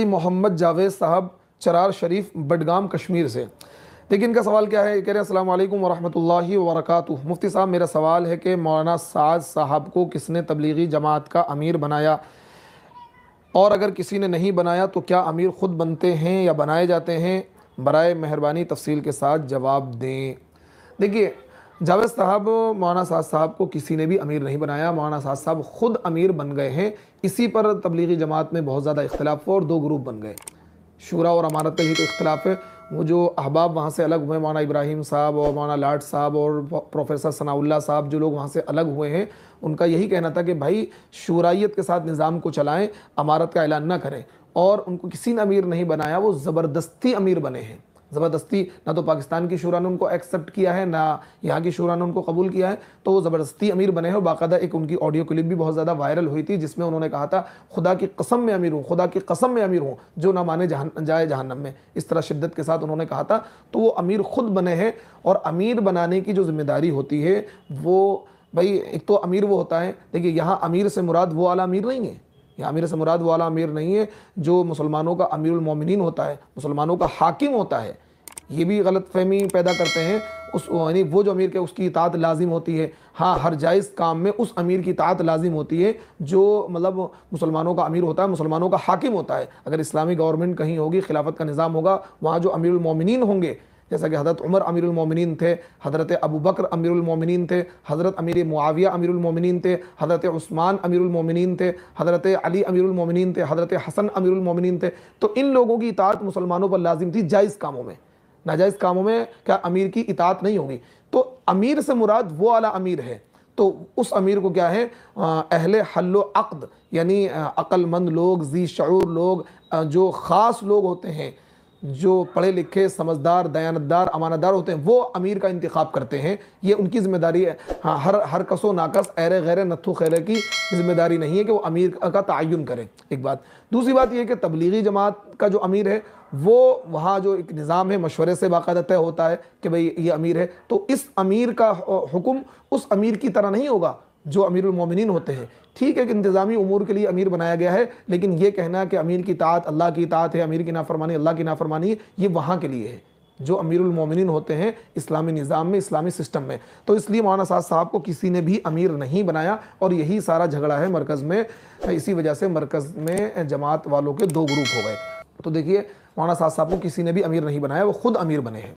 मोहम्मद जावेद साहब चरार शरीफ बडगाम कश्मीर से। देखिए इनका सवाल क्या है, कह रहे हैं अस्सलाम वालेकुम वरहमतुल्लाहि वबरकातुहू। मुफ्ती साहब मेरा सवाल है कि मौलाना साद साहब को किसने तबलीगी जमात का अमीर बनाया, और अगर किसी ने नहीं बनाया तो क्या अमीर ख़ुद बनते हैं या बनाए जाते हैं? बराए मेहरबानी तफसील के साथ जवाब दें। देखिए जावेद साहब, मौलाना साद साहब को किसी ने भी अमीर नहीं बनाया, मौलाना साद साहब ख़ुद अमीर बन गए हैं। इसी पर तबलीगी जमात में बहुत ज़्यादा इख्तिलाफ हुआ और दो ग्रुप बन गए। शूरा और अमानत का ही तो इख्तिलाफ है। वो जो अहबाब वहाँ से अलग हुए, मौलाना इब्राहिम साहब और मौलाना लाट साहब और प्रोफेसर सनाउल्लाह साहब, जो लोग वहाँ से अलग हुए हैं, उनका यही कहना था कि भाई शूराइयत के साथ निज़ाम को चलाएं, अमारत का ऐलान ना करें। और उनको किसी ने अमीर नहीं बनाया, वो ज़बरदस्ती अमीर बने हैं। ज़बरदस्ती, ना तो पाकिस्तान की शूरा ने उनको एक्सेप्ट किया है, ना यहाँ की शूरा ने उनको कबूल किया है, तो वो ज़बरदस्ती अमीर बने हैं। और बाकायदा एक उनकी ऑडियो क्लिप भी बहुत ज़्यादा वायरल हुई थी, जिसमें उन्होंने कहा था खुदा की कसम में अमीर हूँ, खुदा की कसम में अमीर हूँ, जो ना माने जाए जहन्नम में। इस तरह शिद्दत के साथ उन्होंने कहा था। तो वो अमीर ख़ुद बने हैं। और अमीर बनाने की जो जिम्मेदारी होती है वो, भाई एक तो अमीर वो होता है, देखिए यहाँ अमीर से मुराद वो वाला अमीर नहीं है, यहाँ अमीर से मुराद वो वाला अमीर नहीं है जो मुसलमानों का अमीरुल मोमिनीन होता है, मुसलमानों का हाकिम होता है। ये भी गलत फहमी पैदा करते हैं। उस यानी वो जो अमीर के उसकी इताअत लाजिम होती है। हाँ, हर जायज़ काम में उस अमीर की इताअत लाजिम होती है जो मतलब मुसलमानों का अमीर होता है, मुसलमानों का हाकिम होता है। अगर इस्लामी गवर्नमेंट कहीं होगी, खिलाफत का निज़ाम होगा, वहाँ जो अमीरुल मोमिनीन होंगे, जैसा कि हज़रत उमर अमीरुल मोमिनीन थे, हज़रत अबू बकर अमीरुल मोमिनीन थे, हज़रत अमीर मुआविया अमीरुल मोमिनीन थे, हज़रत उस्मान अमीरुल मोमिनीन थे, हज़रत अली अमीरुल मोमिनीन थे, हज़रत हसन अमीरुल मोमिनीन थे। तो इन लोगों की इताअत मुसलमानों पर लाजिम थी जायज़ कामों में। नाजायज़ कामों में क्या अमीर की इताअत नहीं होगी? तो अमीर से मुराद वो वाला अमीर है। तो उस अमीर को क्या है, अहले हल्लो अक़्द, यानी अक्लमंद लोग, ज़ी शऊर लोग, जो ख़ास लोग होते हैं, जो पढ़े लिखे, समझदार, दयानतदार, अमानतदार होते हैं, वो अमीर का इंतखाब करते हैं। ये उनकी ज़िम्मेदारी है। हाँ, हर कसो नाकस, ऐरे गैरे नत्थु खैरे की ज़िम्मेदारी नहीं है कि वो अमीर का तयन करें। एक बात। दूसरी बात यह है कि तबलीगी जमात का जो अमीर है, वो वहाँ जो एक निज़ाम है, मशवरे से बाकायदा तय होता है कि भाई ये अमीर है। तो इस अमीर का हुक्म उस अमीर की तरह नहीं होगा जो अमीरुल मोमिनीन होते हैं। ठीक है कि इंतज़ामी उमूर के लिए अमीर बनाया गया है, लेकिन ये कहना कि अमीर की इताअत अल्लाह की इताअत है, अमीर की नाफरमानी अल्लाह की नाफरमानी है, ये वहाँ के लिए है जो अमीरुल मोमिनीन होते हैं इस्लामी निज़ाम में, इस्लामी सिस्टम में। तो इसलिए मौलाना साद साहब को किसी ने भी अमीर नहीं बनाया, और यही सारा झगड़ा है मरकज़ में। इसी वजह से मरकज़ में जमात वालों के दो ग्रुप हो गए। तो देखिए मौलाना साद साहब को किसी ने भी अमीर नहीं बनाया, वो खुद अमीर बने हैं।